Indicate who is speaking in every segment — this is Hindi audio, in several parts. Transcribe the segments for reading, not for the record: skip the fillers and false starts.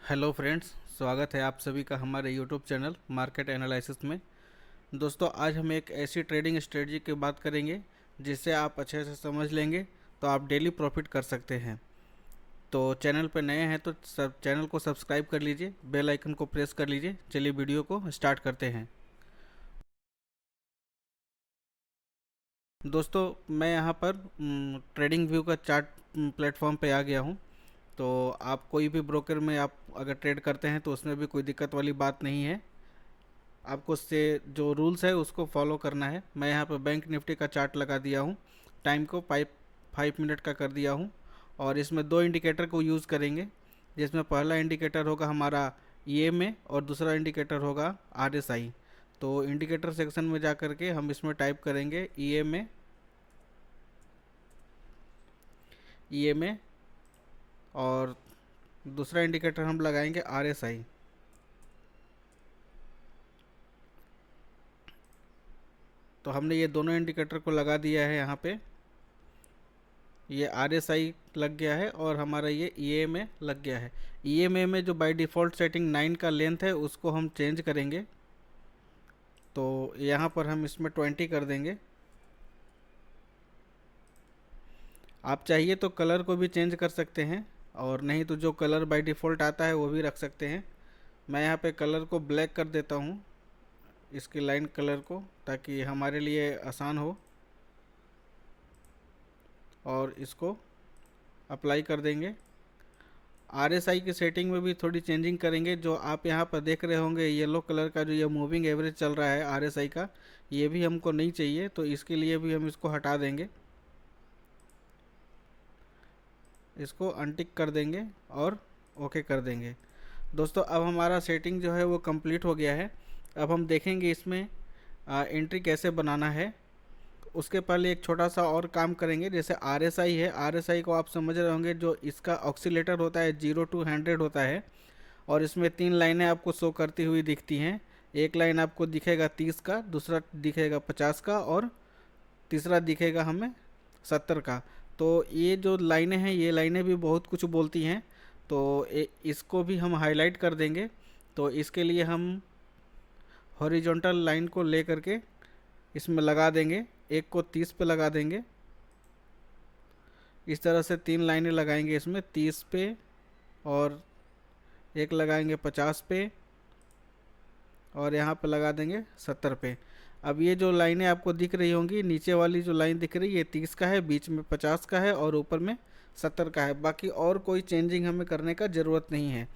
Speaker 1: हेलो फ्रेंड्स, स्वागत है आप सभी का हमारे यूट्यूब चैनल मार्केट एनालिसिस में। दोस्तों, आज हम एक ऐसी ट्रेडिंग स्ट्रेटजी की बात करेंगे जिससे आप अच्छे से समझ लेंगे तो आप डेली प्रॉफिट कर सकते हैं। तो चैनल पर नए हैं तो सब चैनल को सब्सक्राइब कर लीजिए, बेल आइकन को प्रेस कर लीजिए। चलिए वीडियो को स्टार्ट करते हैं। दोस्तों, मैं यहाँ पर ट्रेडिंग व्यू का चार्ट प्लेटफॉर्म पे आ गया हूँ। तो आप कोई भी ब्रोकर में आप अगर ट्रेड करते हैं तो उसमें भी कोई दिक्कत वाली बात नहीं है। आपको उससे जो रूल्स है उसको फॉलो करना है। मैं यहाँ पर बैंक निफ्टी का चार्ट लगा दिया हूँ। टाइम को 5 मिनट का कर दिया हूँ। और इसमें दो इंडिकेटर को यूज़ करेंगे, जिसमें पहला इंडिकेटर होगा हमारा ईएमए और दूसरा इंडिकेटर होगा आरएसआई। तो इंडिकेटर सेक्शन में जा कर के हम इसमें टाइप करेंगे ईएमए और दूसरा इंडिकेटर हम लगाएंगे आरएसआई। तो हमने ये दोनों इंडिकेटर को लगा दिया है। यहाँ पे ये आरएसआई लग गया है और हमारा ये ईएमए लग गया है। ईएमए में जो बाय डिफ़ॉल्ट सेटिंग 9 का लेंथ है उसको हम चेंज करेंगे। तो यहाँ पर हम इसमें 20 कर देंगे। आप चाहिए तो कलर को भी चेंज कर सकते हैं, और नहीं तो जो कलर बाय डिफ़ॉल्ट आता है वो भी रख सकते हैं। मैं यहाँ पे कलर को ब्लैक कर देता हूँ, इसकी लाइन कलर को, ताकि हमारे लिए आसान हो। और इसको अप्लाई कर देंगे। आरएसआई की सेटिंग में भी थोड़ी चेंजिंग करेंगे। जो आप यहाँ पर देख रहे होंगे येलो कलर का जो ये मूविंग एवरेज चल रहा है आरएसआई का, ये भी हमको नहीं चाहिए, तो इसके लिए भी हम इसको हटा देंगे। इसको अनटिक कर देंगे और ओके कर देंगे। दोस्तों, अब हमारा सेटिंग जो है वो कंप्लीट हो गया है। अब हम देखेंगे इसमें एंट्री कैसे बनाना है। उसके पहले एक छोटा सा और काम करेंगे। जैसे आरएसआई है, आरएसआई को आप समझ रहे होंगे, जो इसका ऑक्सीलेटर होता है 0 to 100 होता है। और इसमें 3 लाइनें आपको शो करती हुई दिखती हैं। एक लाइन आपको दिखेगा 30 का, दूसरा दिखेगा 50 का, और तीसरा दिखेगा हमें 70 का। तो ये जो लाइनें हैं, ये लाइनें भी बहुत कुछ बोलती हैं। तो इसको भी हम हाईलाइट कर देंगे। तो इसके लिए हम हॉरिजॉन्टल लाइन को ले करके इसमें लगा देंगे। एक को 30 पे लगा देंगे। इस तरह से 3 लाइनें लगाएंगे इसमें, 30 पे, और एक लगाएंगे 50 पे, और यहाँ पे लगा देंगे 70 पे। अब ये जो लाइनें आपको दिख रही होंगी, नीचे वाली जो लाइन दिख रही है ये 30 का है, बीच में 50 का है और ऊपर में 70 का है। बाकी और कोई चेंजिंग हमें करने का ज़रूरत नहीं है।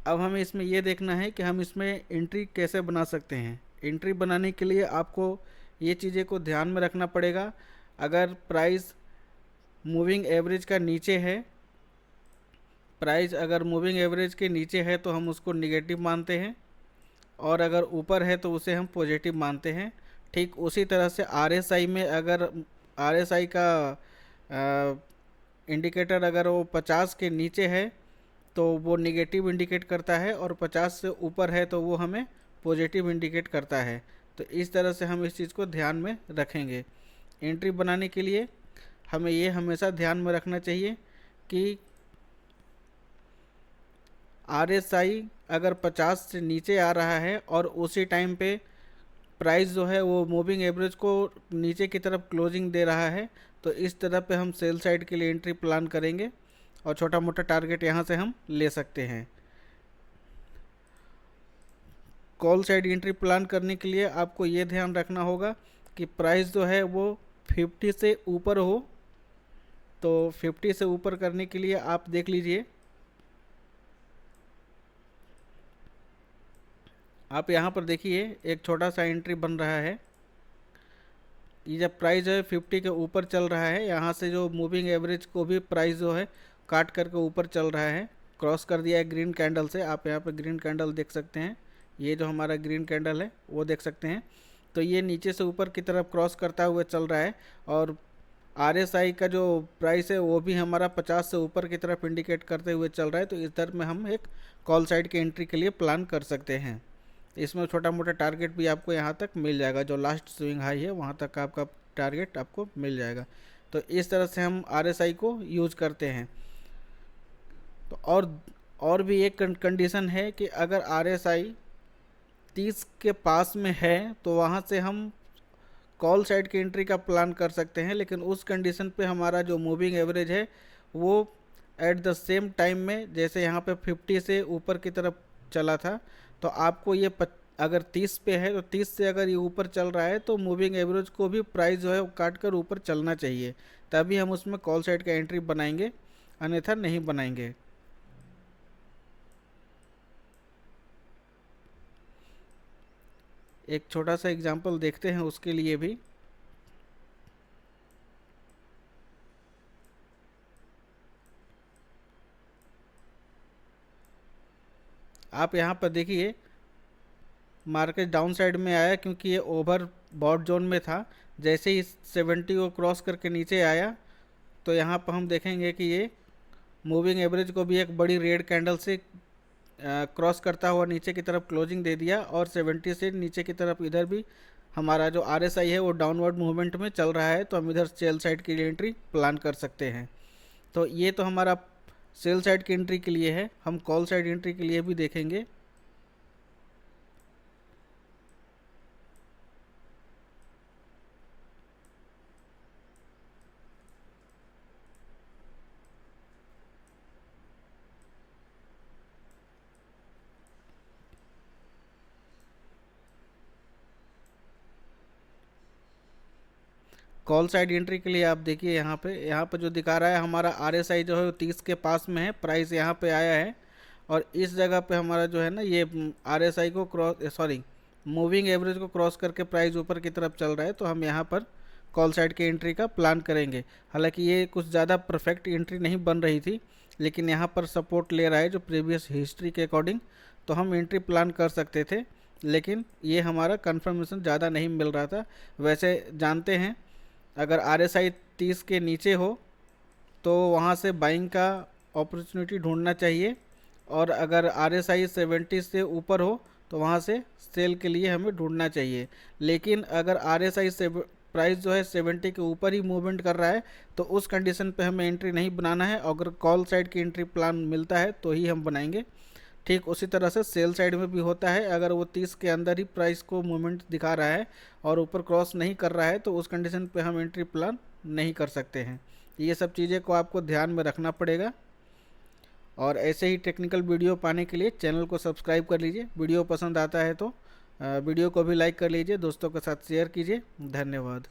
Speaker 1: अब हमें इसमें ये देखना है कि हम इसमें एंट्री कैसे बना सकते हैं। एंट्री बनाने के लिए आपको ये चीज़ें को ध्यान में रखना पड़ेगा। अगर प्राइस मूविंग एवरेज का नीचे है, प्राइस अगर मूविंग एवरेज के नीचे है तो हम उसको निगेटिव मानते हैं, और अगर ऊपर है तो उसे हम पॉजिटिव मानते हैं। ठीक उसी तरह से आरएसआई में अगर आरएसआई का इंडिकेटर अगर वो 50 के नीचे है तो वो निगेटिव इंडिकेट करता है, और 50 से ऊपर है तो वो हमें पॉजिटिव इंडिकेट करता है। तो इस तरह से हम इस चीज़ को ध्यान में रखेंगे। एंट्री बनाने के लिए हमें ये हमेशा ध्यान में रखना चाहिए कि आरएसआई अगर 50 से नीचे आ रहा है और उसी टाइम पे प्राइस जो है वो मूविंग एवरेज को नीचे की तरफ क्लोजिंग दे रहा है, तो इस तरह पे हम सेल साइड के लिए एंट्री प्लान करेंगे, और छोटा मोटा टारगेट यहाँ से हम ले सकते हैं। कॉल साइड एंट्री प्लान करने के लिए आपको ये ध्यान रखना होगा कि प्राइस जो है वो 50 से ऊपर हो। तो 50 से ऊपर करने के लिए आप देख लीजिए, आप यहाँ पर देखिए एक छोटा सा एंट्री बन रहा है। ये जब प्राइस जो है 50 के ऊपर चल रहा है, यहाँ से जो मूविंग एवरेज को भी प्राइस जो है काट करके ऊपर चल रहा है, क्रॉस कर दिया है ग्रीन कैंडल से। आप यहाँ पर ग्रीन कैंडल देख सकते हैं, ये जो हमारा ग्रीन कैंडल है वो देख सकते हैं। तो ये नीचे से ऊपर की तरफ क्रॉस करता हुआ चल रहा है, और आरएसआई का जो प्राइस है वो भी हमारा 50 से ऊपर की तरफ इंडिकेट करते हुए चल रहा है। तो इस दर में हम एक कॉल साइड की एंट्री के लिए प्लान कर सकते हैं। इसमें छोटा मोटा टारगेट भी आपको यहाँ तक मिल जाएगा, जो लास्ट स्विंग हाई है वहाँ तक आपका टारगेट आपको मिल जाएगा। तो इस तरह से हम आरएसआई को यूज करते हैं। तो और भी एक कंडीशन है कि अगर RSI 30 के पास में है तो वहाँ से हम कॉल साइड की एंट्री का प्लान कर सकते हैं, लेकिन उस कंडीशन पे हमारा जो मूविंग एवरेज है वो एट द सेम टाइम में, जैसे यहाँ पे 50 से ऊपर की तरफ चला था, तो आपको ये अगर 30 पे है तो 30 से अगर ये ऊपर चल रहा है तो मूविंग एवरेज को भी प्राइस जो है वो काट कर ऊपर चलना चाहिए, तभी हम उसमें कॉल साइड का एंट्री बनाएंगे, अन्यथा नहीं बनाएंगे। एक छोटा सा एग्जांपल देखते हैं उसके लिए भी। आप यहाँ पर देखिए मार्केट डाउन साइड में आया क्योंकि ये ओवर बॉट जोन में था। जैसे ही 70 को क्रॉस करके नीचे आया तो यहाँ पर हम देखेंगे कि ये मूविंग एवरेज को भी एक बड़ी रेड कैंडल से क्रॉस करता हुआ नीचे की तरफ क्लोजिंग दे दिया, और 70 से नीचे की तरफ इधर भी हमारा जो RSI है वो डाउनवर्ड मूवमेंट में चल रहा है, तो हम इधर सेल साइड की एंट्री प्लान कर सकते हैं। तो ये तो हमारा सेल साइड की एंट्री के लिए है। हम कॉल साइड एंट्री के लिए भी देखेंगे। कॉल साइड एंट्री के लिए आप देखिए यहाँ पे जो दिखा रहा है हमारा RSI जो है वो 30 के पास में है, प्राइस यहाँ पे आया है, और इस जगह पे हमारा जो है ना ये RSI को मूविंग एवरेज को क्रॉस करके प्राइस ऊपर की तरफ चल रहा है, तो हम यहाँ पर कॉल साइड की एंट्री का प्लान करेंगे। हालांकि ये कुछ ज़्यादा परफेक्ट एंट्री नहीं बन रही थी, लेकिन यहाँ पर सपोर्ट ले रहा है जो प्रीवियस हिस्ट्री के अकॉर्डिंग, तो हम एंट्री प्लान कर सकते थे, लेकिन ये हमारा कंफर्मेशन ज़्यादा नहीं मिल रहा था। वैसे जानते हैं अगर RSI 30 के नीचे हो तो वहाँ से बाइंग का अपॉर्चुनिटी ढूंढना चाहिए, और अगर RSI 70 से ऊपर हो तो वहाँ से सेल के लिए हमें ढूंढना चाहिए। लेकिन अगर RSI से प्राइस जो है 70 के ऊपर ही मूवमेंट कर रहा है तो उस कंडीशन पे हमें एंट्री नहीं बनाना है। अगर कॉल साइड की एंट्री प्लान मिलता है तो ही हम बनाएंगे। ठीक उसी तरह से सेल साइड में भी होता है, अगर वो 30 के अंदर ही प्राइस को मूवमेंट दिखा रहा है और ऊपर क्रॉस नहीं कर रहा है तो उस कंडीशन पे हम एंट्री प्लान नहीं कर सकते हैं। ये सब चीज़ें को आपको ध्यान में रखना पड़ेगा। और ऐसे ही टेक्निकल वीडियो पाने के लिए चैनल को सब्सक्राइब कर लीजिए। वीडियो पसंद आता है तो वीडियो को भी लाइक कर लीजिए, दोस्तों के साथ शेयर कीजिए। धन्यवाद।